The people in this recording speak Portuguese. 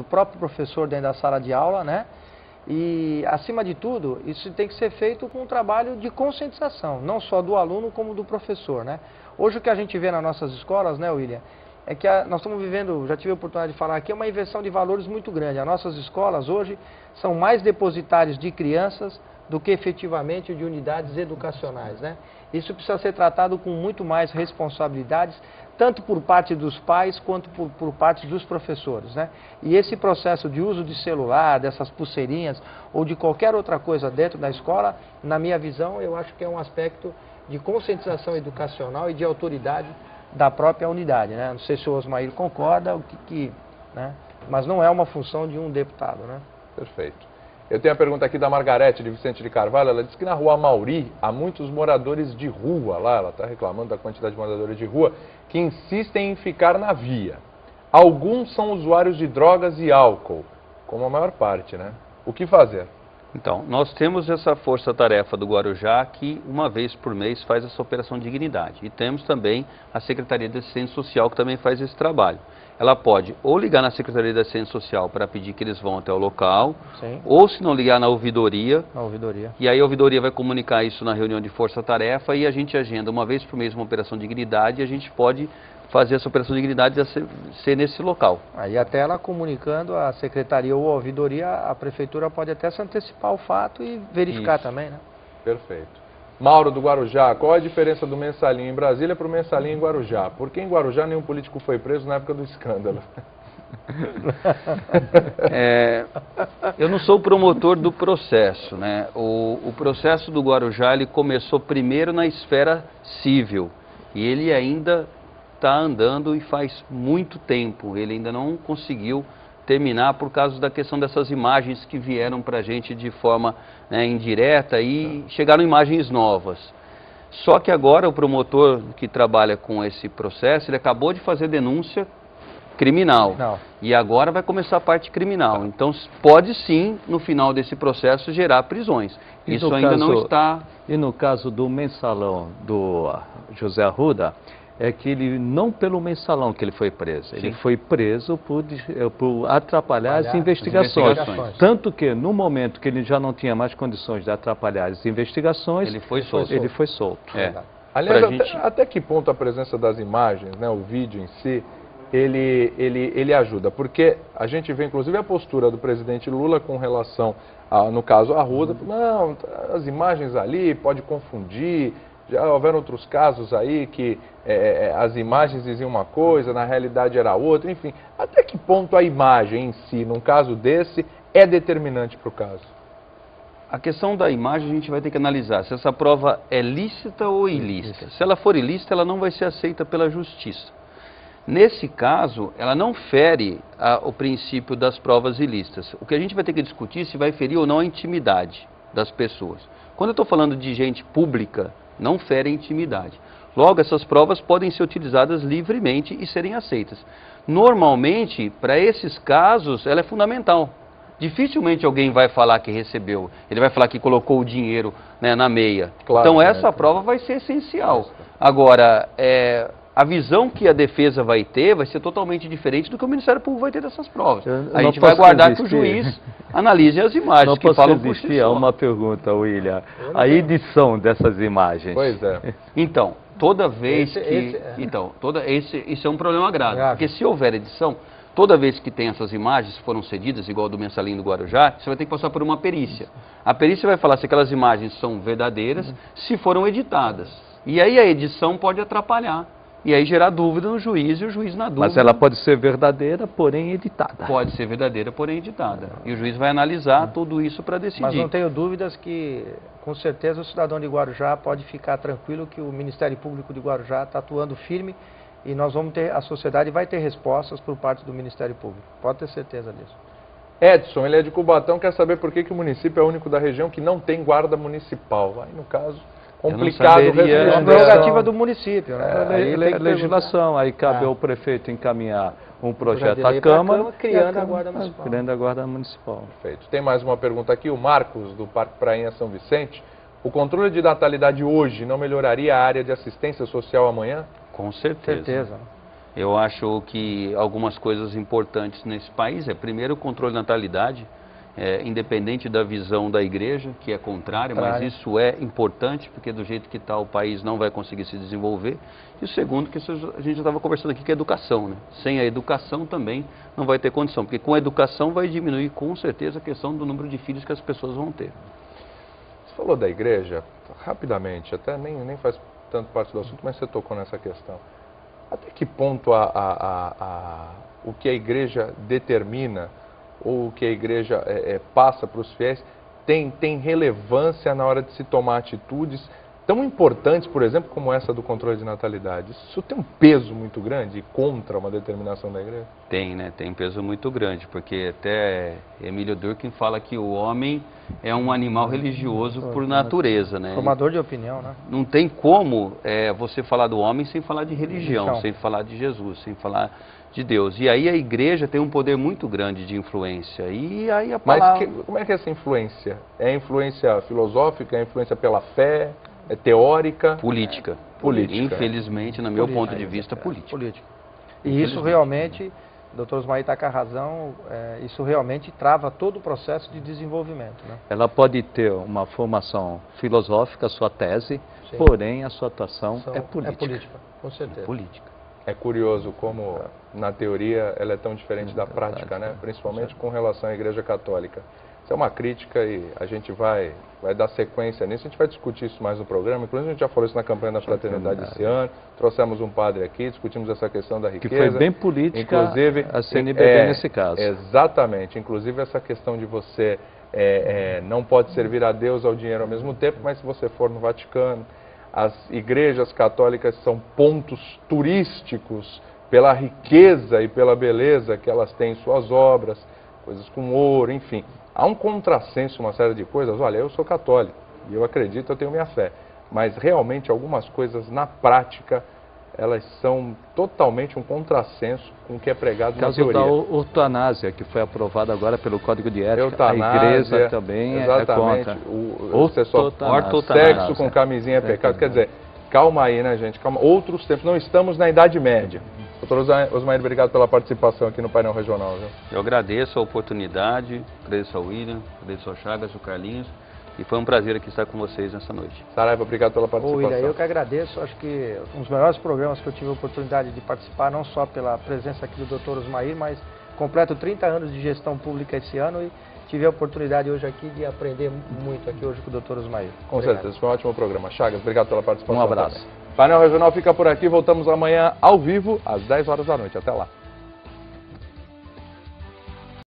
do próprio professor dentro da sala de aula, né? E, acima de tudo, isso tem que ser feito com um trabalho de conscientização, não só do aluno como do professor, né? Hoje o que a gente vê nas nossas escolas, né, William, é que nós estamos vivendo, já tive a oportunidade de falar aqui, uma inversão de valores muito grande. As nossas escolas hoje são mais depositários de crianças do que efetivamente de unidades educacionais, né? Isso precisa ser tratado com muito mais responsabilidades, tanto por parte dos pais quanto por parte dos professores, né? E esse processo de uso de celular, dessas pulseirinhas ou de qualquer outra coisa dentro da escola, na minha visão, eu acho que é um aspecto de conscientização educacional e de autoridade da própria unidade, né? Não sei se o Osmair concorda, né? Mas não é uma função de um deputado, né? Perfeito. Eu tenho a pergunta aqui da Margarete, de Vicente de Carvalho. Ela diz que na rua Amauri há muitos moradores de rua lá, ela está reclamando da quantidade de moradores de rua, que insistem em ficar na via. Alguns são usuários de drogas e álcool, como a maior parte, né? O que fazer? Então, nós temos essa força-tarefa do Guarujá que uma vez por mês faz essa operação dignidade. E temos também a Secretaria de Assistência Social que também faz esse trabalho. Ela pode ou ligar na Secretaria de Assistência Social para pedir que eles vão até o local, Sim. ou se não ligar na ouvidoria. Na ouvidoria. E aí a ouvidoria vai comunicar isso na reunião de força-tarefa e a gente agenda uma vez por mês uma operação dignidade e a gente pode fazer essa operação dignidade ser nesse local. Aí até ela comunicando a secretaria ou a ouvidoria, a prefeitura pode até se antecipar o fato e verificar Isso. também, né? Perfeito. Mauro do Guarujá, qual a diferença do mensalinho em Brasília para o mensalinho em Guarujá? Porque em Guarujá nenhum político foi preso na época do escândalo. Eu não sou promotor do processo, né? O processo do Guarujá ele começou primeiro na esfera civil e ele ainda está andando e faz muito tempo. Ele ainda não conseguiu terminar por causa da questão dessas imagens que vieram para a gente de forma, né, indireta e chegaram imagens novas. Só que agora o promotor que trabalha com esse processo, ele acabou de fazer denúncia criminal. Não. E agora vai começar a parte criminal. Então pode sim, no final desse processo, gerar prisões. E isso ainda não está... E no caso do mensalão do José Arruda, é que ele, não pelo mensalão que ele foi preso, ele foi preso por atrapalhar as investigações. Tanto que no momento que ele já não tinha mais condições de atrapalhar as investigações, ele foi solto. Ele foi solto. Aliás, até que ponto a presença das imagens, né, o vídeo em si, ele ajuda? Porque a gente vê inclusive a postura do presidente Lula com relação, no caso Arruda, não, as imagens ali pode confundir. Já houveram outros casos aí que as imagens diziam uma coisa, na realidade era outra, enfim. Até que ponto a imagem em si, num caso desse, é determinante para o caso? A questão da imagem a gente vai ter que analisar se essa prova é lícita ou ilícita. Se ela for ilícita, ela não vai ser aceita pela justiça. Nesse caso, ela não fere o princípio das provas ilícitas. O que a gente vai ter que discutir é se vai ferir ou não a intimidade das pessoas. Quando eu estou falando de gente pública, não fere a intimidade. Logo, essas provas podem ser utilizadas livremente e serem aceitas. Normalmente, para esses casos, ela é fundamental. Dificilmente alguém vai falar que recebeu, ele vai falar que colocou o dinheiro, né, na meia. Claro, então, essa prova vai ser essencial. Agora, a visão que a defesa vai ter vai ser totalmente diferente do que o Ministério Público vai ter dessas provas. A gente vai guardar que o juiz analise as imagens que falam por si só. Uma pergunta, William. A edição dessas imagens. Pois é. Então, toda vez isso é um problema grave. Porque se houver edição, toda vez que tem essas imagens que foram cedidas, igual do mensalinho do Guarujá, você vai ter que passar por uma perícia. A perícia vai falar se aquelas imagens são verdadeiras, se foram editadas. E aí a edição pode atrapalhar. E aí gerar dúvida no juiz e o juiz na dúvida... Mas ela pode ser verdadeira, porém editada. Pode ser verdadeira, porém editada. E o juiz vai analisar tudo isso para decidir. Mas não tenho dúvidas que, com certeza, o cidadão de Guarujá pode ficar tranquilo que o Ministério Público de Guarujá está atuando firme e nós vamos ter, a sociedade vai ter respostas por parte do Ministério Público. Pode ter certeza disso. Edson, ele é de Cubatão, quer saber por que o município é o único da região que não tem guarda municipal. Aí, no caso... complicado, é uma prerrogativa do município, né? Legislação, aí cabe ao prefeito encaminhar um projeto à Câmara, criando a Guarda Municipal. Criando a Guarda Municipal. Perfeito. Tem mais uma pergunta aqui, o Marcos, do Parque Prainha São Vicente. O controle de natalidade hoje não melhoraria a área de assistência social amanhã? Com certeza. Eu acho que algumas coisas importantes nesse país é, primeiro, o controle da natalidade, independente da visão da igreja, que é contrária, mas isso é importante, porque do jeito que está o país não vai conseguir se desenvolver. E o segundo, que a gente já estava conversando aqui, que é a educação, né? Sem a educação também não vai ter condição, porque com a educação vai diminuir com certeza a questão do número de filhos que as pessoas vão ter. Você falou da igreja, rapidamente, até nem faz tanto parte do assunto, mas você tocou nessa questão. Até que ponto o que a igreja determina, ou o que a igreja passa para os fiéis, tem relevância na hora de se tomar atitudes tão importantes, por exemplo, como essa do controle de natalidade? Isso tem um peso muito grande contra uma determinação da igreja? Tem, né? Tem um peso muito grande, porque até Emílio Durkheim fala que o homem é um animal religioso por natureza, né? Formador de opinião, né? Não tem como você falar do homem sem falar de religião, sem falar de Jesus, sem falar de Deus. E aí a igreja tem um poder muito grande de influência. E aí a palavra... Mas como é que é essa influência? É influência filosófica? É influência pela fé? É teórica? Política. Política. Infelizmente, no meu ponto de vista, política. E isso realmente, o Dr. Osmair está com a razão, isso realmente trava todo o processo de desenvolvimento, né? Ela pode ter uma formação filosófica, sua tese, sim, porém a sua atuação é política. É política, com certeza. Política. É curioso como, na teoria, ela é tão diferente da prática, né? Principalmente com relação à Igreja Católica. Isso é uma crítica e a gente vai dar sequência nisso. A gente vai discutir isso mais no programa. Inclusive, a gente já falou isso na campanha da Fraternidade esse ano. Trouxemos um padre aqui, discutimos essa questão da riqueza. Que foi bem política, inclusive, a CNBB nesse caso. Exatamente. Inclusive, essa questão de você não pode servir a Deus e ao dinheiro ao mesmo tempo, mas se você for no Vaticano, as igrejas católicas são pontos turísticos pela riqueza e pela beleza que elas têm em suas obras, coisas com ouro, enfim. Há um contrassenso, uma série de coisas. Olha, eu sou católico e eu acredito, eu tenho minha fé. Mas realmente algumas coisas na prática, elas são totalmente um contrassenso com o que é pregado na teoria. O caso da eutanásia, que foi aprovado agora pelo Código de Ética, eutanásia, a igreja também exatamente, é contra. Sexo com camisinha é pecado. Quer dizer, calma aí, né, gente? Calma. Outros tempos, não estamos na Idade Média. Doutor Osmair, obrigado pela participação aqui no painel regional. Viu? Eu agradeço a oportunidade, agradeço ao William, agradeço ao Chagas, ao Carlinhos, e foi um prazer aqui estar com vocês nessa noite. Saraiva, obrigado pela participação. William, eu que agradeço, acho que um dos melhores programas que eu tive a oportunidade de participar, não só pela presença aqui do Dr. Osmair, mas completo 30 anos de gestão pública esse ano e tive a oportunidade hoje aqui de aprender muito aqui hoje com o Dr. Osmair. Com certeza, foi um ótimo programa. Chagas, obrigado pela participação. Um abraço. Também. Painel Regional fica por aqui, voltamos amanhã ao vivo às 10 horas da noite. Até lá.